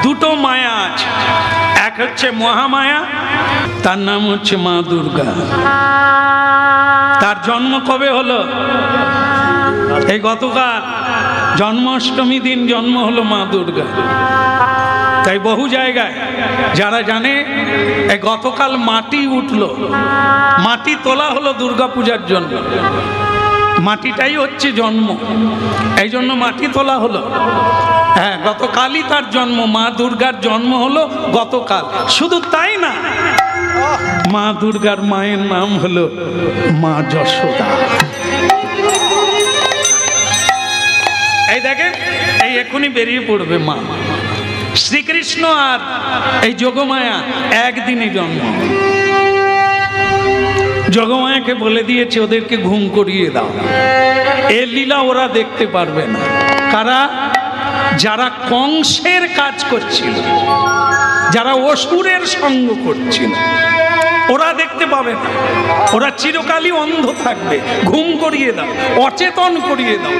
দুটো মায়া আছে, এক হচ্ছে মহামায়া, তার নাম হচ্ছে মা দুর্গা। তার জন্ম কবে হলো? এই গতকাল জন্মাষ্টমী দিন জন্ম হলো মা দুর্গা। তাই বহু জায়গায় যারা জানে এই গতকাল মাটি উঠলো, মাটি তোলা হলো দুর্গা পূজার জন্য, মাটিটাই হচ্ছে জন্ম, এই জন্য মাটি তোলা হলো। হ্যাঁ, গতকালই তার জন্ম, মা দুর্গার জন্ম হলো গতকাল। শুধু তাই না, মা দুর্গার মায়ের নাম হলো মা যশোদা। এই দেখেন, এই এখনই বেরিয়ে পড়বে মা। শ্রীকৃষ্ণ আর এই যোগমায়া একদিনই জন্ম। যোগমায়াকে বলে দিয়েছে ওদেরকে ঘুম করিয়ে দাও, এ লীলা ওরা দেখতে পারবে না। কারা? যারা কংসের কাজ করছিল, যারা অসুরের সঙ্গ করছিল, ওরা দেখতে পাবে না, ওরা চিরকালই অন্ধ থাকবে। ঘুম করিয়ে দাও, অচেতন করিয়ে দাও।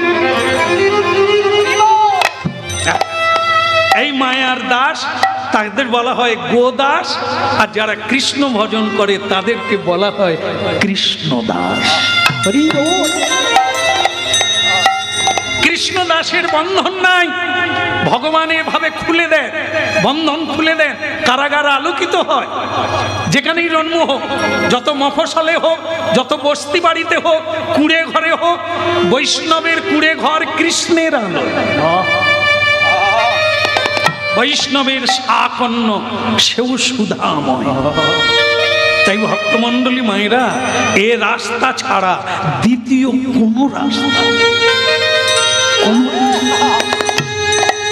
এই মায়ার দাস তাদের বলা হয় গোদাস, আর যারা কৃষ্ণ ভজন করে তাদেরকে বলা হয় কৃষ্ণ দাস। কৃষ্ণ দাসের বন্ধন নাই, ভগবান এভাবে খুলে দেন, বন্ধন খুলে দেন, কারাগার আলোকিত হয়। যেখানেই জন্ম হোক, যত মফস্বলে হোক, যত বস্তি বাড়িতে হোক, কুঁড়ে ঘরে হোক, বৈষ্ণবের কুঁড়ে ঘর কৃষ্ণের আলো। বৈষ্ণবের শাকন্য সেও সুধাময়। তাই ভক্তমণ্ডলী মায়েরা, এ রাস্তা ছাড়া দ্বিতীয় কোনো রাস্তা।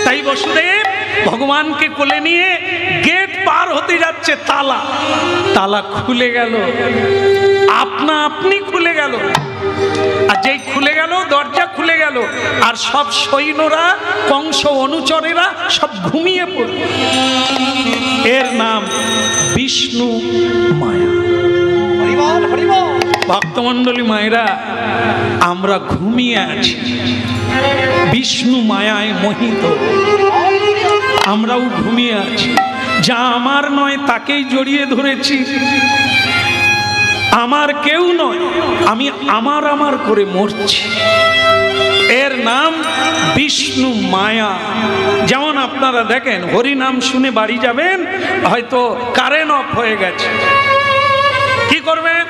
তাই বসুদেব ভগবানকে কোলে নিয়ে গেট পার হতে যাচ্ছে, তালা তালা খুলে গেল, আপনা আপনি খুলে গেল। আর যেই খুলে গেল, দরজা খুলে গেল, আর সব সৈন্যরা, কংস অনুচরেরা সব ঘুমিয়ে পড়ল। এর নাম বিষ্ণু মায়া। ভক্তমণ্ডলী মায়েরা, আমরা ঘুমিয়ে আছি, বিষ্ণু মায়ায় মোহিত। আমরাও ঘুমিয়ে আছি, যা আমার নয় তাকেই জড়িয়ে ধরেছি। আমার কেউ নয়, আমি আমার আমার করে মরছি। এর নাম বিষ্ণু মায়া। যেমন আপনারা দেখেন, হরিনাম শুনে বাড়ি যাবেন, হয়তো কারেন্ট অফ হয়ে গেছে, কি করবেন?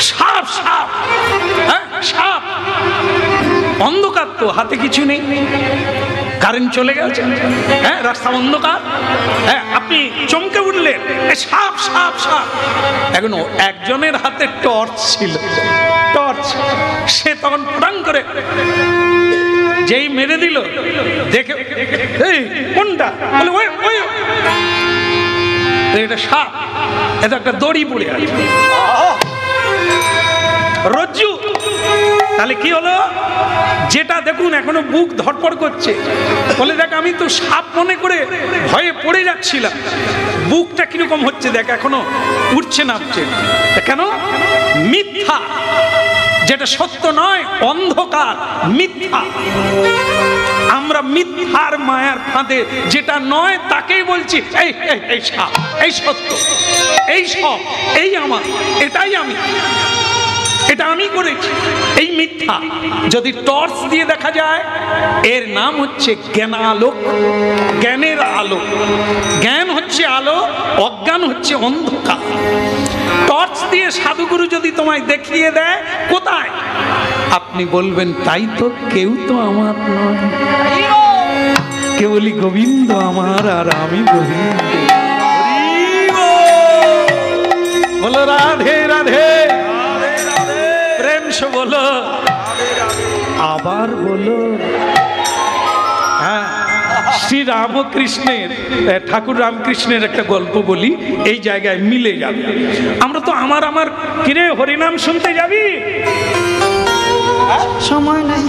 সাপ সাপ, হ্যাঁ সাপ। অন্ধকার তো, হাতে কিছু নেই, কারেন্ট চলে গেছে, হ্যাঁ রাস্তা অন্ধকার, হ্যাঁ আপনি চমকে উঠলেন, সাপ সাপ সাপ। এখন একজনের হাতে টর্চ ছিল, টর্চ, সে তখন ফটাং করে যেই মেরে দিল, দেখে এই কোনটা, বলে ওই ওই, এটা সাপ, এটা একটা দড়ি পড়ে আছে, রজ্জু। তাহলে কি হলো? যেটা দেখুন এখনো বুক ধড়ফড় করছে, বলে দেখ আমি তো সাপ মনে করে ভয়ে পড়ে যাচ্ছিলাম, বুকটা কিরকম হচ্ছে দেখ, এখনো উঠছে নামছে। কেন? মিথ্যা, যেটা সত্য নয়, অন্ধকার, মিথ্যা। আমরা মিথ্যার মায়ার ফাঁদে, যেটা নয় তাকেই বলছি এই এই সাপ, এই সত্য, এই সব, এই আমার, এটাই আমি, এটা আমি করেছি, এই মিথ্যা। যদি টর্চ দিয়ে দেখা যায়, এর নাম হচ্ছে জ্ঞানালোক, জ্ঞানের আলো। জ্ঞান হচ্ছে আলো, অজ্ঞান হচ্ছে অন্ধকার। টর্চ দিয়ে সাধুগুরু যদি তোমায় দেখিয়ে দেয় কোথায়, আপনি বলবেন তাই তো, কেউ তো আমার নয়, কেবলই গোবিন্দ আমার আর আমি গোবিন্দ। বলো রাধে রাধে, প্রেম সে বলো, আবার বলো। হ্যাঁ, শ্রী রামকৃষ্ণের, ঠাকুর রামকৃষ্ণের একটা গল্প বলি, এই জায়গায় মিলে যাবে। আমরা তো আমার আমার কিরে হরিনাম শুনতে যাবি, সময় নেই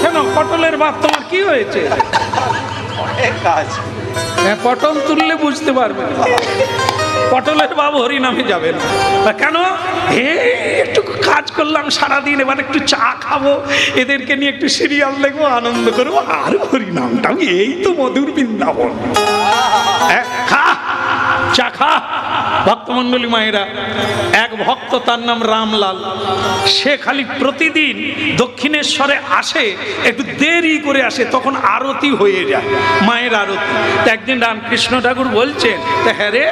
কেন? পটলের বাপ তোমার কি হয়েছে? পটল তুললে বুঝতে পারবে, পটলের বাবু হরিনামে যাবেন কেন? একটু কাজ করলাম সারাদিন, এবার একটু চা খাবো, এদেরকে নিয়ে একটু সিরিয়াল দেখবো, আনন্দ করবো, আর হরিনামটা এই তো মধুর বৃন্দাবন। খা চা খা। ভক্তমন্ডলী মায়েরা, এক ভক্ত তার নাম রামলাল, সে খালি প্রতিদিন দক্ষিণেশ্বরে আসে, একটু দেরি করে আসে, তখন আরতি হয়ে যায়, মায়ের আরতি। একদিন রামকৃষ্ণ ঠাকুর বলছেন, হ্যাঁ রে,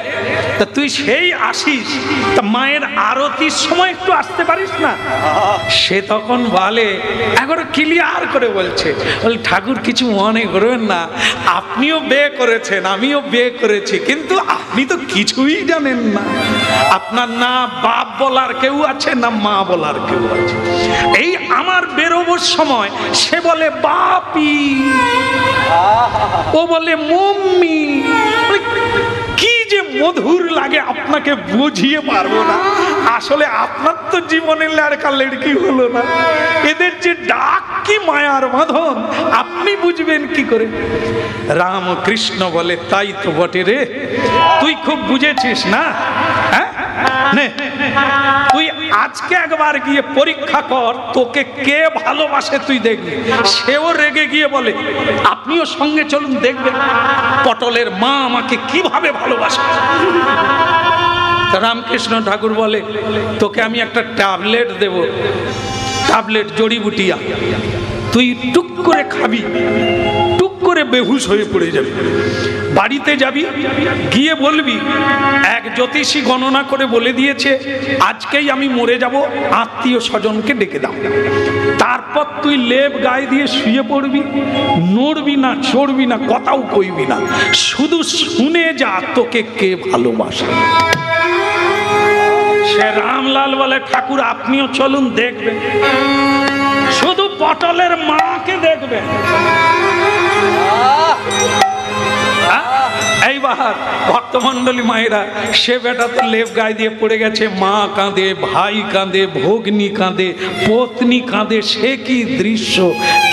তা তুই সেই আসিস, তা মায়ের আরতির সময় একটু আসতে পারিস না? সে তখন বলে, একবার ক্লিয়ার করে বলছে, বল ঠাকুর কিছু মনে করবেন না, আপনিও বিয়ে করেছেন, আমিও বিয়ে করেছি, কিন্তু আপনি তো কিছুই জানেন না। আপনার না বাপ বলার কেউ আছে, না মা বলার কেউ আছে। এই আমার বেরোবার সময় সে বলে বাপি, ও বলে মম্মি, কি যে মধুর লাগে আপনাকে বুঝিয়ে পারবো না। আসলে আপনার তো জীবনের লড়কা লড়কি হলো না, এদের যে ডাক কি মায়ার বাঁধন, আপনি বুঝবেন কি করে? রামকৃষ্ণ বলে, তাই তো বটে রে, তুই খুব বুঝেছিস না। হ্যাঁ, তুই আজকে একবার গিয়ে পরীক্ষা কর, তোকে কে ভালোবাসে তুই দেখবি। সেও রেগে গিয়ে বলে, আপনিও সঙ্গে চলুন, দেখবেন পটলের মা আমাকে কিভাবে ভালোবাসে। রামকৃষ্ণ ঠাকুর বলে, তোকে আমি একটা ট্যাবলেট দেব, ট্যাবলেট জড়িবুটিয়া, তুই টুক করে খাবি, টুক করে বেহুশ হয়ে পড়ে যাবি। বাড়িতে যাবি, গিয়ে বলবি এক জ্যোতিষী গণনা করে বলে দিয়েছে আজকেই আমি মরে যাব, আত্মীয় স্বজনকে ডেকে দাও। তারপর তুই লেপ গায়ে দিয়ে শুয়ে পড়বি, নড়বি না, চড়বি না, কথাও কইবি না, শুধু শুনে যা তোকে কে ভালোবাসে। সে রামলাল বলে, ঠাকুর আপনিও চলুন, দেখবেন, শুধু পটলের মাকে দেখবেন। এইবার ভক্তমন্ডলী মায়েরা, সে বেটা তো লেপ গায়ে দিয়ে পড়ে গেছে, মা কাঁদে, ভাই কাঁদে, ভগ্নী কাঁদে, পত্নী কাঁদে, সে কি দৃশ্য!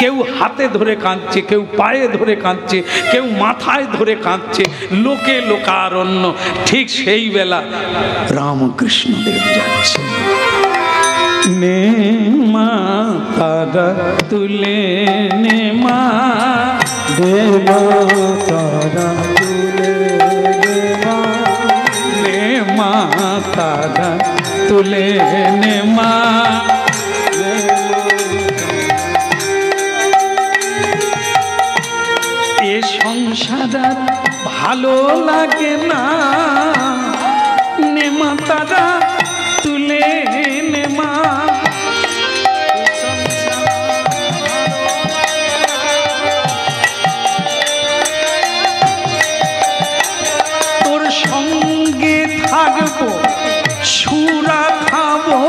কেউ হাতে ধরে কাঁদছে, কেউ পায়ে ধরে কাঁদছে, কেউ মাথায় ধরে কাঁদছে, লোকে লোকারণ্য। ঠিক সেই বেলা রামকৃষ্ণ দেব যাচ্ছে, নে মা তারা তুলে নে মা, দেবা তারা তুলে নে মা, তারা তুলে নে মা। এ সংসার ভালো লাগে না, নে মা তারা তুলে নে মা। তোর সঙ্গে থাকবো, সুরা খাবো,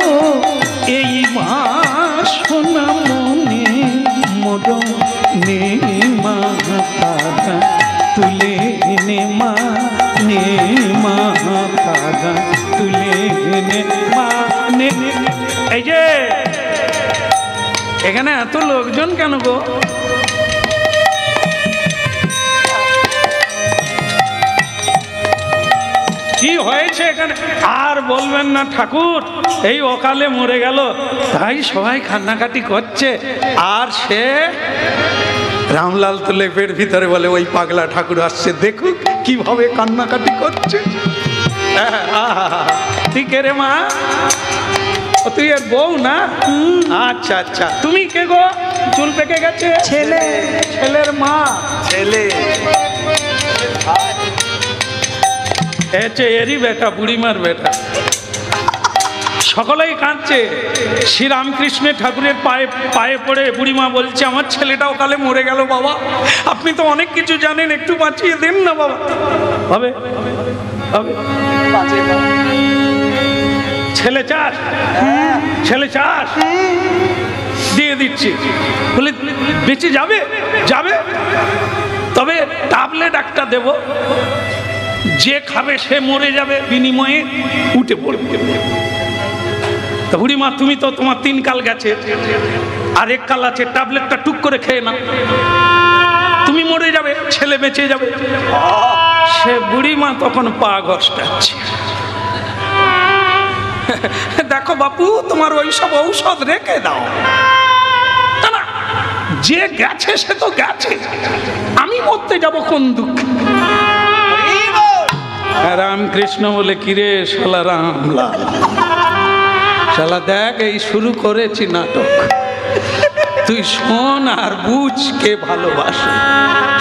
এই বাসনা মনে মোর, নে মা তারা তুলে নে মা, নে মা তারা তুলে নে মা। এই যে এখানে এত লোকজন কেন গো? কি হয়েছে এখানে? আর বলবেন না ঠাকুর, এই অকালে মরে গেল, তাই সবাই কান্নাকাটি করছে। আর সে রামলাল তো লেপের ভিতরে বলে, ওই পাগলা ঠাকুর আসছে, দেখুক কিভাবে কান্নাকাটি করছে। তুই কে রে মা? তুই এর বউ না? আচ্ছা আচ্ছা, তুমি কে গো? চুল পেকে গেছে, ছেলে, ছেলের মা, ছেলে এরই বেটা, বুড়িমার বেটা। সকলেই কাঁদছে। শ্রীরামকৃষ্ণের ঠাকুরের পায়ে পায়ে পড়ে বুড়িমা বলছে, আমার ছেলেটাও কালে মরে গেল বাবা, আপনি তো অনেক কিছু জানেন, একটু বাঁচিয়ে দেন না বাবা। হবে হবে, ছেলে চাস, ছেলে চাস, দিয়ে দিচ্ছি। বলে বেঁচে যাবে, যাবে, তবে ট্যাবলেট একটা দেব, যে খাবে সে মরে যাবে, বিনিময়ে উঠে পড়বে। তা বুড়িমা, তুমি তো, তোমার 3 কাল গেছে, আর 1 কাল আছে, ট্যাবলেটটা টুক করে খেয়ে না, তুমি মরে যাবে, ছেলে বেঁচে যাবে। সে বুড়িমা তখন পা ঘষটাচ্ছে। দেখো বাপু তোমার ওই সব ঔষধ রেখে দাও। না, যে গেছে সে তো গেছে, আমি মরতে যাব কোন দুঃখে। রামকৃষ্ণ বলে, কিরে শালা রামলাল, শালা দেখ এই শুরু করেছি নাটক, তুই শোন আর বুঝ কে ভালোবাসে।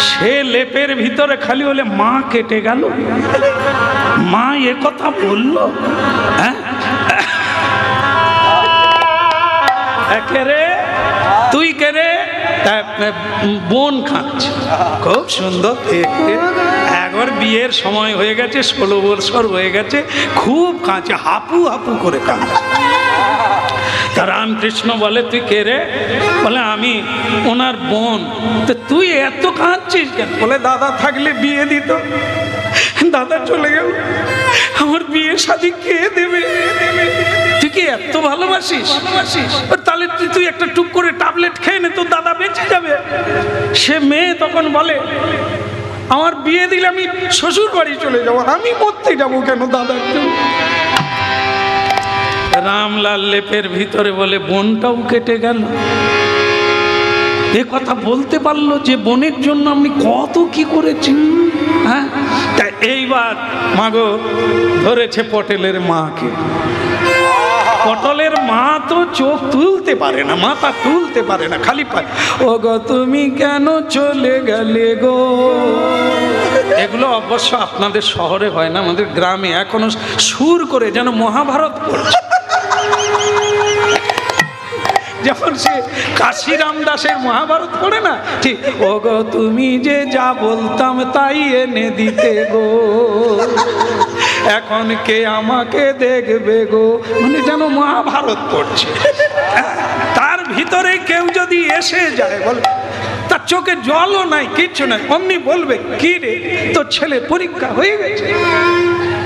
সে লেপের ভিতরে খালি বলে মা কেটে গেল, মা এ কথা বললো, হ্যাঁ কে রে তুই কে রে? বোন খাচ্ছে, খুব সুন্দর দেখে, একবার বিয়ের সময় হয়ে গেছে, 16 বছর হয়ে গেছে, খুব কাঁচে, হাপু হাপু করে কাঁদছে। রামকৃষ্ণ বলে, তুই কে রে? বলে, আমি ওনার বোন। তো তুই এত কাঁদছিস কেন? বলে, দাদা থাকলে বিয়ে দিত, দাদা চলে গেল, আমার বিয়ে শাদী কে দেবে? তুই কি এত ভালোবাসিস? তাহলে তুই একটা টুক করে ট্যাবলেট খেয়ে নে, তোর দাদা বেঁচে যাবে। সে মেয়ে তখন বলে, আমার বিয়ে দিলে আমি শ্বশুর বাড়ি চলে যাবো, আমি মরতে যাবো কেন দাদার জন্য? রামলাল লেপের ভিতরে বলে, বোনটাও কেটে গেল। এ কথা বলতে পারলো যে বোনের জন্য আমি কত কি করেছি। হ্যাঁ, তাই এইবার মাগো ধরেছে পটেলের মাকে। পটলের মা তো চোখ তুলতে পারে না, মাথা তুলতে পারে না, খালি পায়, ও গো তুমি কেন চলে গেলে গো। এগুলো অবশ্য আপনাদের শহরে হয় না, আমাদের গ্রামে এখনো সুর করে যেন মহাভারত পড়ছে। যখন সে কাশিরাম দাসের মহাভারত পড়ে না, ঠিক, ও গো তুমি যে যা বলতাম তাই এনে দিতে গো, এখন কে আমাকে দেখবে গো, মানে যেন মহাভারত পড়ছে। তার ভিতরে কেউ যদি এসে যায়, বলে তার চোখে জলও নাই, কিচ্ছু নাই, অমনি বলবে, কি রে তোর ছেলে পরীক্ষা হয়ে গেছে,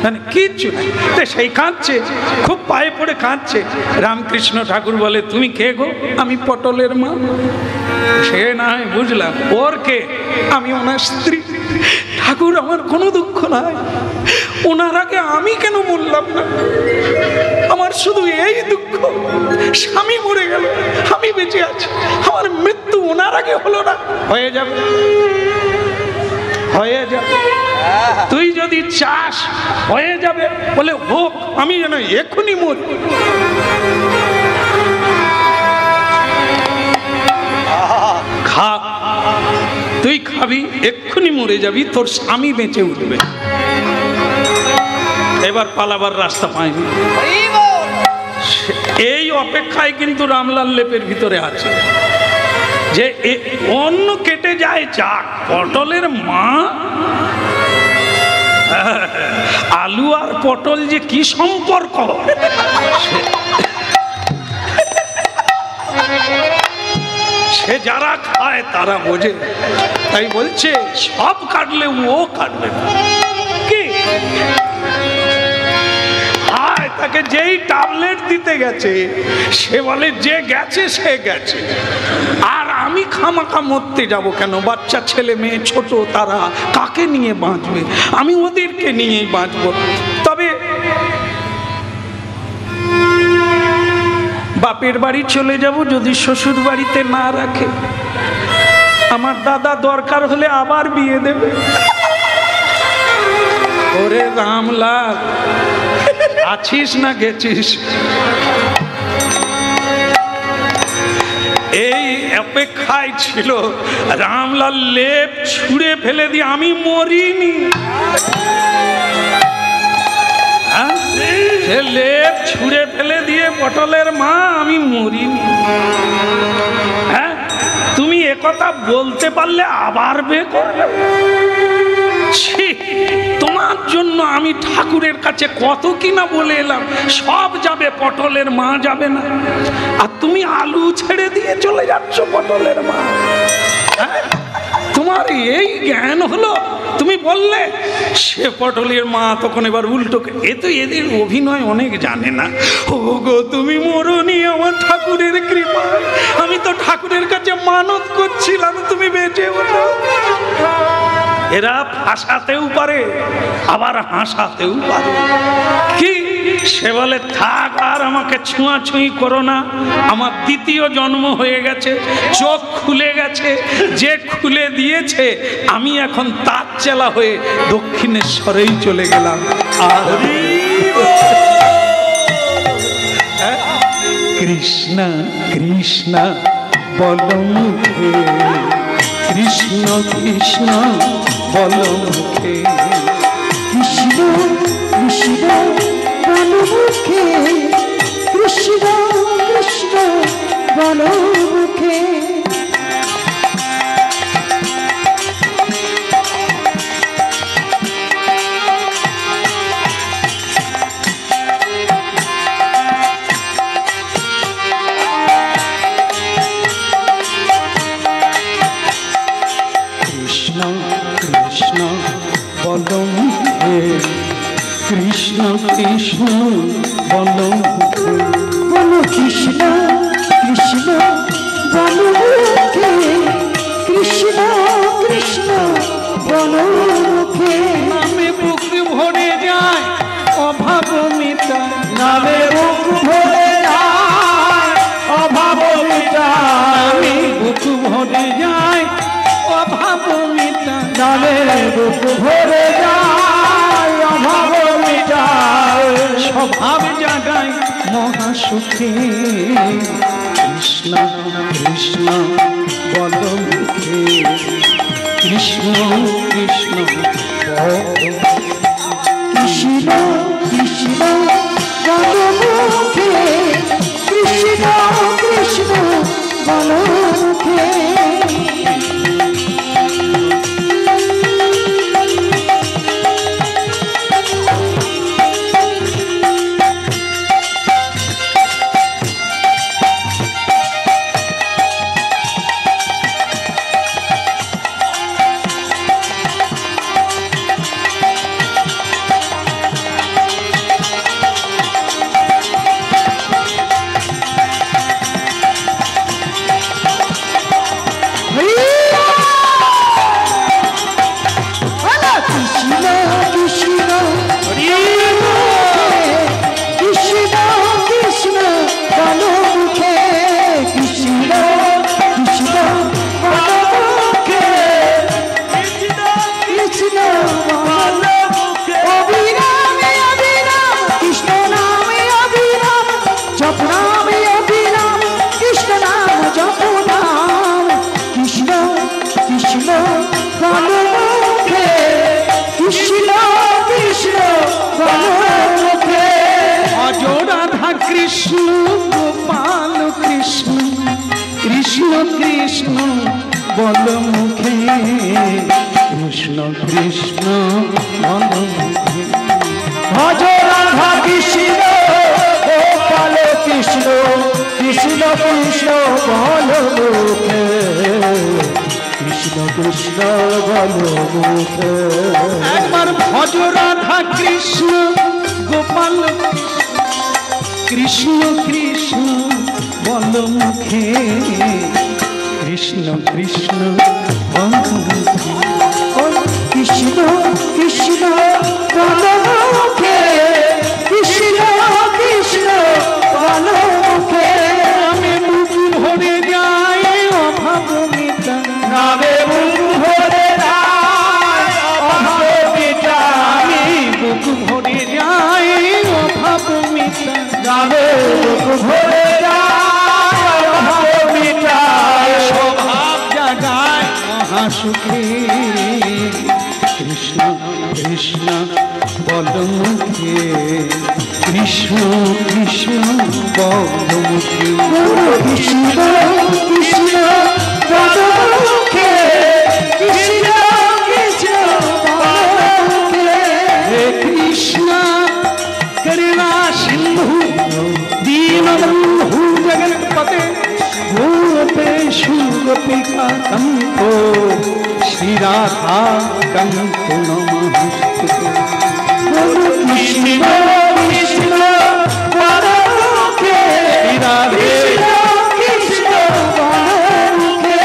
মানে কিচ্ছু নাই। তো সেই কাঁদছে, খুব পায়ে পড়ে কাঁদছে। রামকৃষ্ণ ঠাকুর বলে, তুমি কে গো? আমি পটলের মা। সে না হয় বুঝলাম, ওর কে? আমি ওনার স্ত্রী। ঠাকুর আমার কোনো দুঃখ নাই, ওনার আগে আমি কেন বললাম না? আমার শুধু এই দুঃখ, স্বামী মরে গেল, আমি বেঁচে আছি, আমার মৃত্যু ওনার আগে হলো না। হয়ে যাবে, হয়ে যাবে, তুই যদি চাস হয়ে যাবে। বলে, হোক, আমি যেন এখনই মরি। খা, তুই খাবি, এক্ষুনি মরে যাবি, তোর স্বামী বেঁচে উঠবে। এবার পালাবার রাস্তা পায়নি, এই অপেক্ষায় কিন্তু রামলাল লেপের ভিতরে আছে যে অন্য কেটে যায় যাক, পটলের মা। আলু আর পটল যে কি সম্পর্ক, সে যারা খায় তারা বোঝে। তাই বলছে, সব কাটলে ও কাটবে না। কি তাকে যেই ট্যাবলেট দিতে গেছে, সে বলে যে গেছে সে গেছে, আর আমি খামাখা মরতে যাব কেন? বাচ্চা ছেলে মেয়ে ছোট, তারা কাকে নিয়ে বাঁচবে? আমি ওদেরকে নিয়েই বাঁচব। তবে বাপের বাড়ি চলে যাব, যদি শ্বশুর বাড়িতে না রাখে, আমার দাদা দরকার হলে আবার বিয়ে দেবে। ওরে রামলাল, আছিস না গেছিস? এই অপেক্ষায় ছিল। রামলাল লেপ ছুঁড়ে ফেলে দিয়ে, আমি মরিনি। সে লেপ ছুঁড়ে ফেলে দিয়ে, পটলের মা, আমি মরিনি। হ্যাঁ, তুমি একথা বলতে পারলে আবার বিয়ে করবে? তোমার জন্য আমি ঠাকুরের কাছে কত কিনা বলে এলাম, সব যাবে, পটলের মা যাবে না। আর তুমি আলু ছেড়ে দিয়ে চলে যাচ্ছ পটলের মা। তোমার এই জ্ঞান হলো, তুমি বললে। সে পটলের মা তখন এবার উল্টো, এ তো এদের অভিনয় অনেক জানে না। ও গো তুমি মরনি, আমার ঠাকুরের কৃপা, আমি তো ঠাকুরের কাছে মানত করছিলাম তুমি বেঁচে ওঠো। এরা ফাঁসাতেও পারে, আবার হাসাতেও পারে। কি সে বলে থাক, আর আমাকে ছুঁয়াছুঁই করো না, আমার দ্বিতীয় জন্ম হয়ে গেছে, চোখ খুলে গেছে, যে খুলে দিয়েছে আমি এখন তার চেলা হয়ে দক্ষিণেশ্বরেই চলে গেলাম। আর কৃষ্ণ কৃষ্ণ বলো মুখে, কৃষ্ণ কৃষ্ণ বলো মুখে, কৃষ্ণ কৃষ্ণ বলো মুখে, কৃষ্ণ কৃষ্ণ বলো মুখে। কৃষ্ণ কৃষ্ণ বলো মুখে, কৃষ্ণ কৃষ্ণ বলো মুখে, বলো কৃষ্ণ কৃষ্ণ বলো মুখে, কৃষ্ণ কৃষ্ণ বলো মুখে। নামে বুক ভরে যায় অভাব মিটায়, নামে বুক ভরে যায় অভাব মিটায়, নামে বুক ভরে যায় অভাব মিটায়, নামে বুক ভরে যায় অভাব মিটায়, স্বভাব জাগায় মহাসুখে। কৃষ্ণ কৃষ্ণ বলো মুখে, কৃষ্ণ কৃষ্ণ বলো। কৃষ্ণ কৃষ্ণ বলো মুখে, কৃষ্ণ কৃষ্ণ বলো মুখে। কৃষ্ণ গোপাল কৃষ্ণ, কৃষ্ণ কৃষ্ণ বলো মুখে, কৃষ্ণ কৃষ্ণ বলো মুখে। ভজ রাধা কৃষ্ণ গোপাল কৃষ্ণ, কৃষ্ণ কৃষ্ণ বলো মুখে, কৃষ্ণ কৃষ্ণ বলো মুখে। একবার ভজ রাধা কৃষ্ণ গোপাল কৃষ্ণ, কৃষ্ণ বলো মুখে, কৃষ্ণ কৃষ্ণ বলো মুখে। কৃষ্ণ কৃষ্ণ বলো মুখে, কৃষ্ণ কৃষ্ণ বলো মুখে। নামে বুক ভরে যায় অভাব মিটায়, নামে বুক ভরে যায় অভাব মিটায়, নামে বুক ভরে যায় অভাব মিটায়, নামে বুক ভরে যায় অভাব মিটায়, স্বভাব জাগায় মহাসুখে। কৃষ্ণ কৃষ্ণ বলো মুখে, কৃষ্ণ কৃষ্ণ বলো মুখে। কৃষ্ণ কৃষ্ণ বলো মুখে, কৃষ্ণ কৃষ্ণ বলো মুখে। হে কৃষ্ণ করুণা সিন্ধু দীনবন্ধু জগৎপতে, গোপেষু গোপিকা কান্তো, শ্রীরাধা কান্ত নমস্তুতে। কৃষ্ণ কৃষ্ণ বলো মুখে, রাধে কৃষ্ণ বলো মুখে।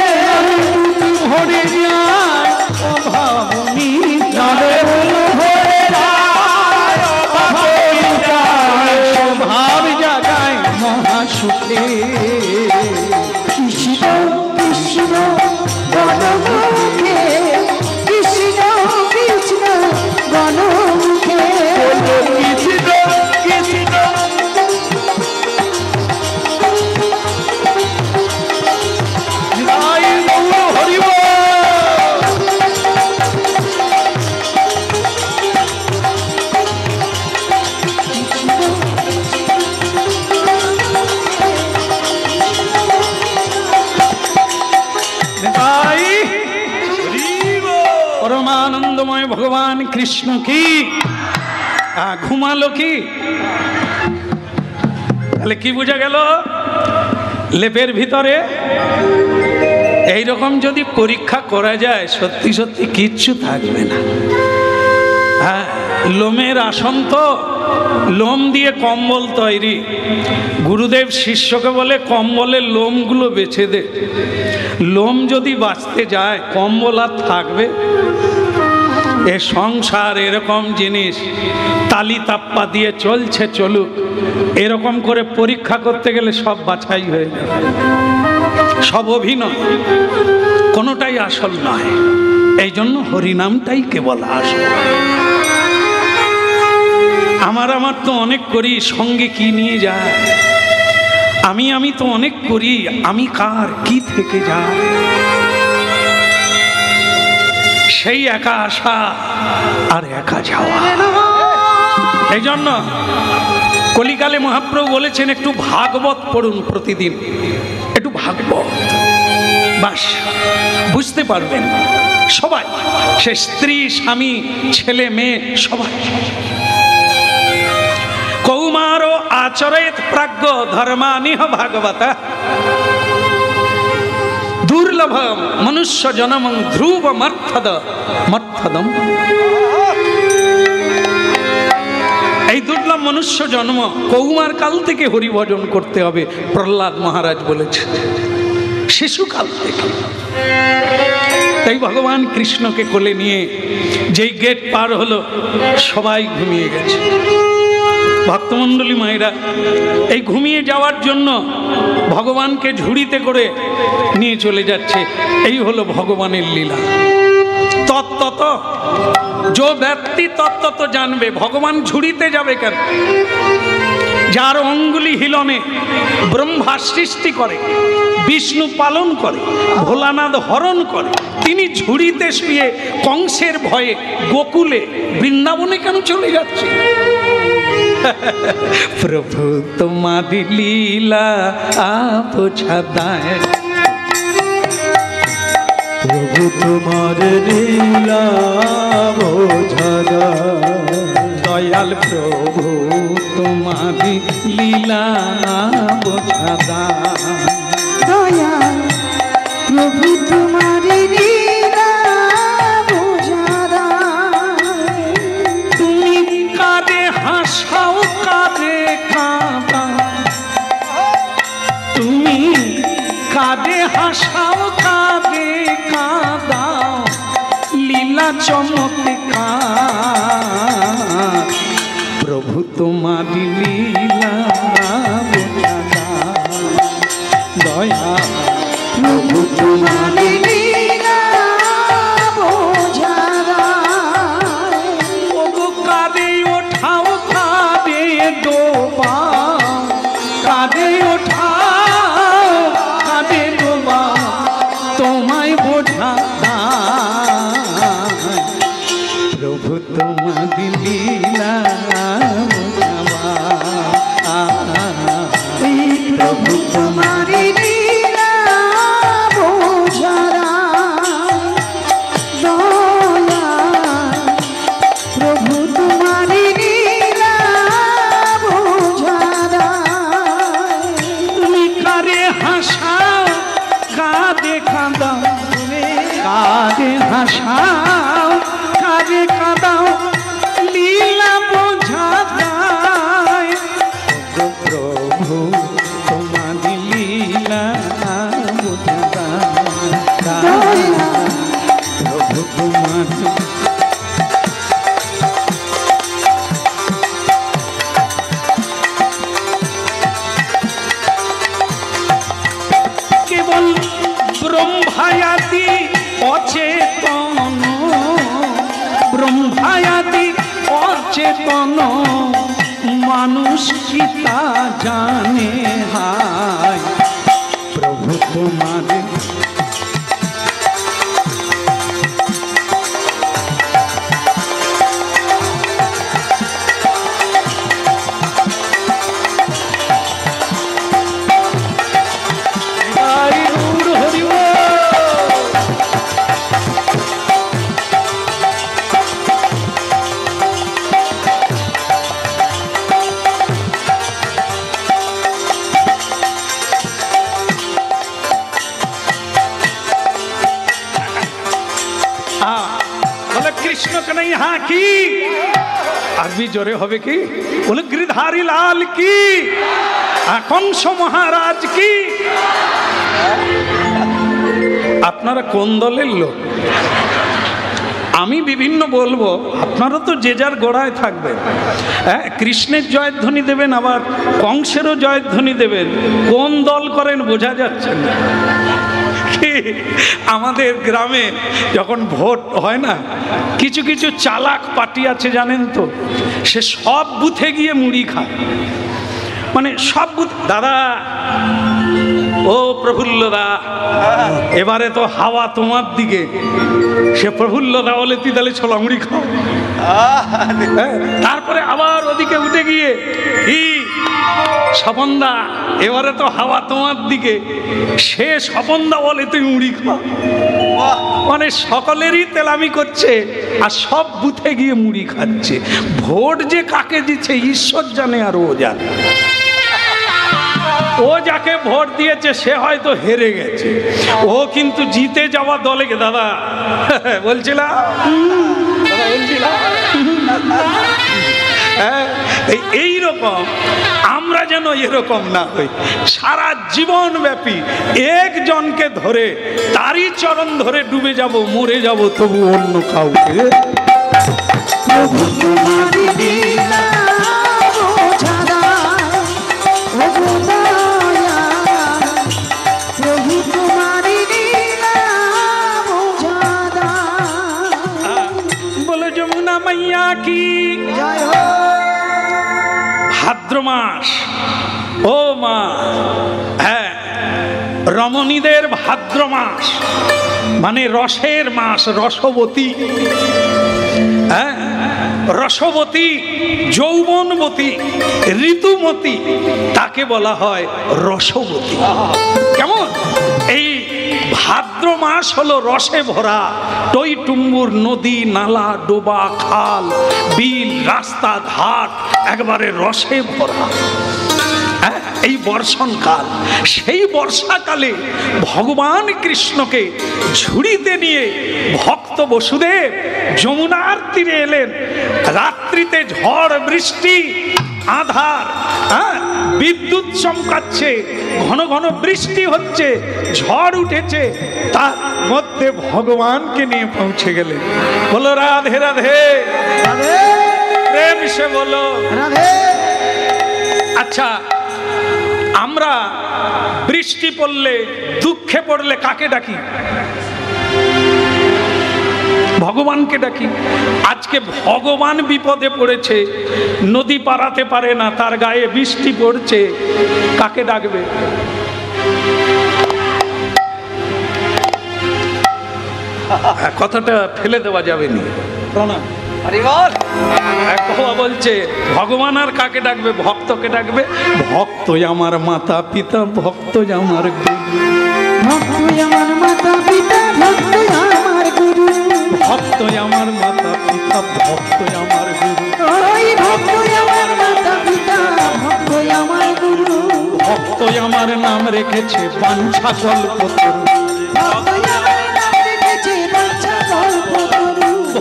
ভরে যায় অভাব মিটায়, নামে বুক ভরে যায় অভাব মিটায়, ভগবান কৃষ্ণ কি ঘুমালো কি? তাহলে কি বোঝা গেল? লেপের ভিতরে এইরকম যদি পরীক্ষা করা যায় সত্যি সত্যি কিচ্ছু থাকবে না। হ্যাঁ, লোমের আসন তো, লোম দিয়ে কম্বল তৈরি। গুরুদেব শিষ্যকে বলে কম্বলের লোমগুলো বেছে দে। লোম যদি বাঁচতে যায় কম্বল আর থাকবে? এ সংসার এরকম জিনিস, তালি তাপ্পা দিয়ে চলছে চলুক, এরকম করে পরীক্ষা করতে গেলে সব বাছাই হয়ে যাবে, সব অভিনয়, কোনোটাই আসল নয়। এই জন্য হরিনামটাই কেবল আসল। আমার তো অনেক করি, সঙ্গে কি নিয়ে যায়? আমি তো অনেক করি, আমি কার কি থেকে যায়? সেই একা আসা আর একা যাওয়া। এই জন্য কলিকালে মহাপ্রভু বলেছেন একটু ভাগবত পড়ুন প্রতিদিন, একটু ভাগবত, বাস বুঝতে পারবেন সবাই, সে স্ত্রী স্বামী ছেলে মেয়ে সবাই। কৌমার আচরেত প্রাজ্ঞ ধর্মানিহ ভাগবত দুর্লভম মনুষ্য জনমং ধ্রুব মর্থদম। এই দুর্লভ মনুষ্য জন্ম কৌমার কাল থেকে হরিভজন করতে হবে, প্রহ্লাদ মহারাজ বলেছে, শিশুকাল থেকে। তাই ভগবান কৃষ্ণকে কোলে নিয়ে যেই গেট পার হলো সবাই ঘুমিয়ে গেছে। ভক্তমণ্ডলী মায়েরা এই ঘুমিয়ে যাওয়ার জন্য ভগবানকে ঝুড়িতে করে নিয়ে চলে যাচ্ছে। এই হলো ভগবানের লীলা। তত্ত্বত যে ব্যক্তি তত্ত্বত জানবে, ভগবান ঝুড়িতে যাবে কেন? যার অঙ্গুলি হিলনে ব্রহ্মা সৃষ্টি করে, বিষ্ণু পালন করে, ভোলানাথ হরণ করে, তিনি ঝুড়িতে শুয়ে কংসের ভয়ে গোকুলে বৃন্দাবনে কেন চলে যাচ্ছে? প্রভু তোমারি লীলা বোঝা দায়, প্রভু তোমার লীলা বোঝা দায়, দয়াল প্রভু তোমারি লীলা বোঝা দায়, দয়াল প্রভু তোমার লীলা বোঝা দায়। তুমি কাঁদে হাসাও কাঁদে কাঁদাও, তুমি কাঁদে হাসাও কাঁদে কাঁদাও, লীলা চমৎকার প্রভু তোমার লীলা বোঝা দায়, দয়া প্রভু তোমার লীলা বোঝা দায়। ওগো কাঁদে ওঠাও কাঁদে ডোবাও, কাঁদে ওঠাও কাঁদে ডোবাও, তোমায় বোঝা দায়, প্রভু তোমার লীলা বোঝাবা, প্রভু তোমার লীলা বোঝা দায়, দয়াল প্রভু তোমার লীলা বোঝা দায়। তুমি কারে হাসাও কাঁদে কাঁদাও, কাঁদে হাসাও কাঁদে কাঁদাও, লীলা বোঝা দায়, প্রভু তোমার লীলা বোঝা দায়, প্রভু তোমার। কেবল ব্রহ্মায়াতি অচেতন, ব্রহ্মায়াতি অচেতন মানুষ কি তা জানে, হায় প্রভু তোমার। कन्हैया की, আরবি জোরে হবে কি, বলে গিরিধারী লাল কি, কংস মহারাজ কি। আপনারা কোন দলের লোক? আমি বিভিন্ন বলবো, আপনারা তো যে যার গোড়ায় থাকবেন। হ্যাঁ, কৃষ্ণের জয়ধ্বনি দেবেন, আবার কংসেরও জয়ধ্বনি দেবেন। কোন দল করেন বোঝা যাচ্ছে না। আমাদের গ্রামে যখন ভোট হয় না, কিছু কিছু চালাক পার্টি আছে জানেন তো, সে সব বুথে গিয়ে মুড়ি খায়। মানে সব বুথ, দাদা ও প্রফুল্লদা এবারে তো হাওয়া তোমার দিকে, সে প্রফুল্লদা বলে তুই তাহলে ছোলা মুড়ি খাও। তারপরে আবার ওদিকে উঠে গিয়ে কি স্বপনদা এবারে তো হাওয়া তোমার দিকে, সে স্বপনদা বলে তুই মুড়ি খাও। মানে সকলেরই তেলামি করছে আর সব বুথে গিয়ে মুড়ি খাচ্ছে। ভোট যে কাকে দিচ্ছে ঈশ্বর জানে আর ও জানে। ও যাকে ভোট দিয়েছে সে হয়তো হেরে গেছে, ও কিন্তু জিতে যাওয়া দলে দাদা বলছিলাম এই রকম আমরা যেন এরকম না হই। সারা জীবন ব্যাপী একজনকে ধরে তারই চরণ ধরে ডুবে যাব, মরে যাব, তবু অন্য কাউকে কি। ভাদ্র মাস, ও মা, হ্যাঁ রমণীদের ভাদ্র মাস মানে রসের মাস, রসবতী। হ্যাঁ, রসবতী, যৌবনবতী, ঋতুমতী, তাকে বলা হয় রসবতী। কেমন? এই ভাদ্র মাস হলো রসে ভরা, টইটুম্বুর নদী নালা ডোবা খাল বিল রাস্তা ঘাট একবারে রসে ভরা। এই বর্ষণকাল, সেই বর্ষাকালে ভগবান কৃষ্ণকে ঝুড়িতে নিয়ে ভক্ত বসুদেব যমুনার তীরে এলেন। রাত্রিতে ঝড় বৃষ্টি, আধার, বিদ্যুৎ চমকাচ্ছে, ঘন ঘন বৃষ্টি হচ্ছে, ঝড় উঠেছে, তার মধ্যে ভগবানকে নিয়ে পৌঁছে গেলেন। বলো রাধে রাধে, প্রেম সে বলো রাধে। আচ্ছা, আমরা বৃষ্টি পড়লে, দুঃখে পড়লে কাকে ডাকি? ভগবানকে ডাকি। আজকে ভগবান বিপদে পড়েছে, নদী পারাতে পারে না, তার গায়ে বৃষ্টি পড়ছে, কাকে ডাকবে? কথাটা ফেলে দেওয়া যাবে না। বলছে ভগবান আর কাকে ডাকবে? ভক্তকে ডাকবে। ভক্ত আমার মাতা পিতা, ভক্ত আমার গুরু, ভক্ত আমার মাতা পিতা, ভক্ত আমার গুরু, ভক্ত আমার মাতা পিতা, ভক্ত আমার গুরু, ভক্ত আমার মাতা পিতা, ভক্ত আমার গুরু, ভক্ত আমার নাম রেখেছে বাঞ্ছা কল্পতরু,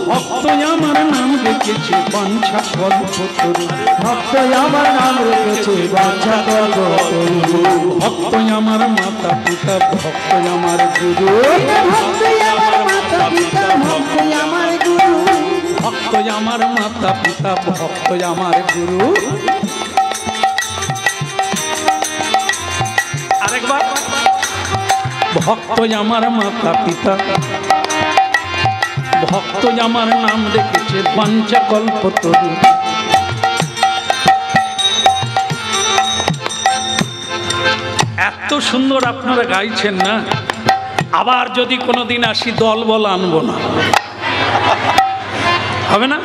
ভক্ত আমার নাম রেখেছে বাঞ্ছা কল্পতরু, ভক্ত আমার নাম রেখেছে বাঞ্ছা কল্পতরু, ভক্ত আমার মাতা পিতা, ভক্ত আমার গুরু, ভক্ত আমার মাতা পিতা, ভক্ত আমার গুরু, ভক্ত আমার মাতা পিতা, ভক্ত আমার গুরু। আরেকবার, ভক্ত আমার মাতা পিতা, ভক্ত আমার নাম রেখেছে বাঞ্ছা কল্পতরু। এত সুন্দর আপনারা গাইছেন না, আবার যদি কোনোদিন আসি দল বল আনবো না, হবে না?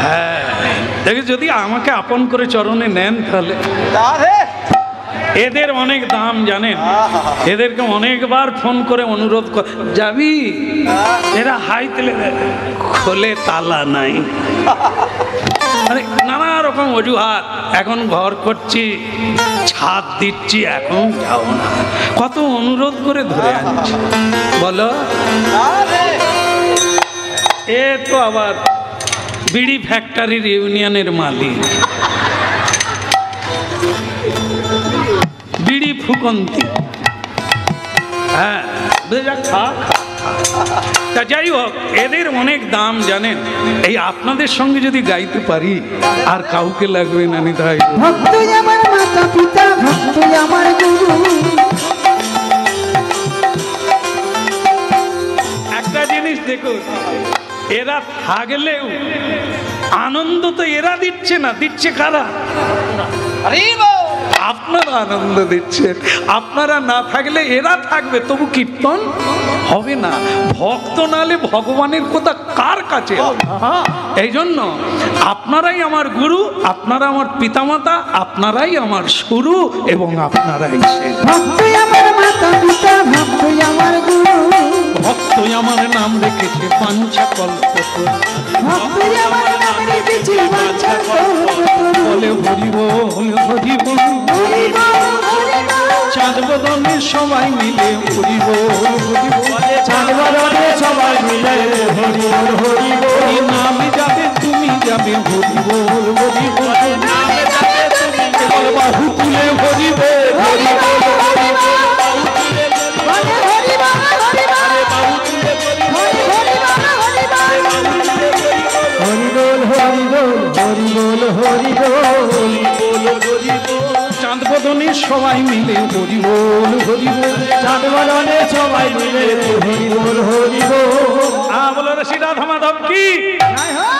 হ্যাঁ, দেখে যদি আমাকে আপন করে চরণে নেন তাহলে। এদের অনেক দাম জানেন, এদেরকে অনেকবার ফোন করে অনুরোধ কর, যাবি? এরা হাই তেলে খোলে, তালা নাই, মানে নানা রকম অজুহাত। এখন ঘর করছি, ছাদ দিচ্ছি, এখন যাও না। কত অনুরোধ করে ধরে আনছি, বলো। এ তো আবার বিড়ি ফ্যাক্টরির ইউনিয়নের মালিক, বিড়ি ফুকন্তি। হ্যাঁ খা খা। তা যাই হোক, এদের অনেক দাম জানেন। এই আপনাদের সঙ্গে যদি গাইতে পারি আর কাউকে লাগবে না নি তাই। ভক্ত আমার মাতা পিতা, ভক্ত আমার গুরু। একটা জিনিস দেখুন, এরা থাকলেও আনন্দ তো এরা দিচ্ছে না, দিচ্ছে কারা? আপনারা আনন্দ দিচ্ছেন। আপনারা না থাকলে এরা থাকবে, তবু কীর্তন হবে না। ভক্ত নালে ভগবানের কথা কার কাছে? এই জন্য আপনারাই আমার গুরু, আপনারা আমার পিতামাতা, আপনারাই আমার শুরু এবং আপনারাই শেষ। ভক্ত আমার মাতা পিতা, ভক্ত আমার গুরু। ভক্ত আমার নাম রেখেছে পাঞ্চা কল্পতরু, ভক্ত আমার নাম রেখেছে বাঞ্ছা কল্পতরু। বলে হরি বল হরি বল, হরি বল হরি বল। চাঁদ বদনে সবাই মিলে হরি বল হরি বল, চাঁদ বদনে সবাই মিলে হরি বল হরি বল। হরি নামে যাবে তুমি যাবে হরি বল হরি বল, নামে যাবে তুমি বল বাহু তুলে হরি বল হরি বল হরি বল, বলে হরি বল হরি বল। হরি হরি বল হরি বল। হরি বল হরি বল হরি বল হরি বল। চাঁদ বদনে সবাই মিলে হরি বল হরি বল, চাঁদ বদনে সবাই মিলে হরি বল হরি বল। বলো শ্রী রাধা মাধব কি জয় হোক।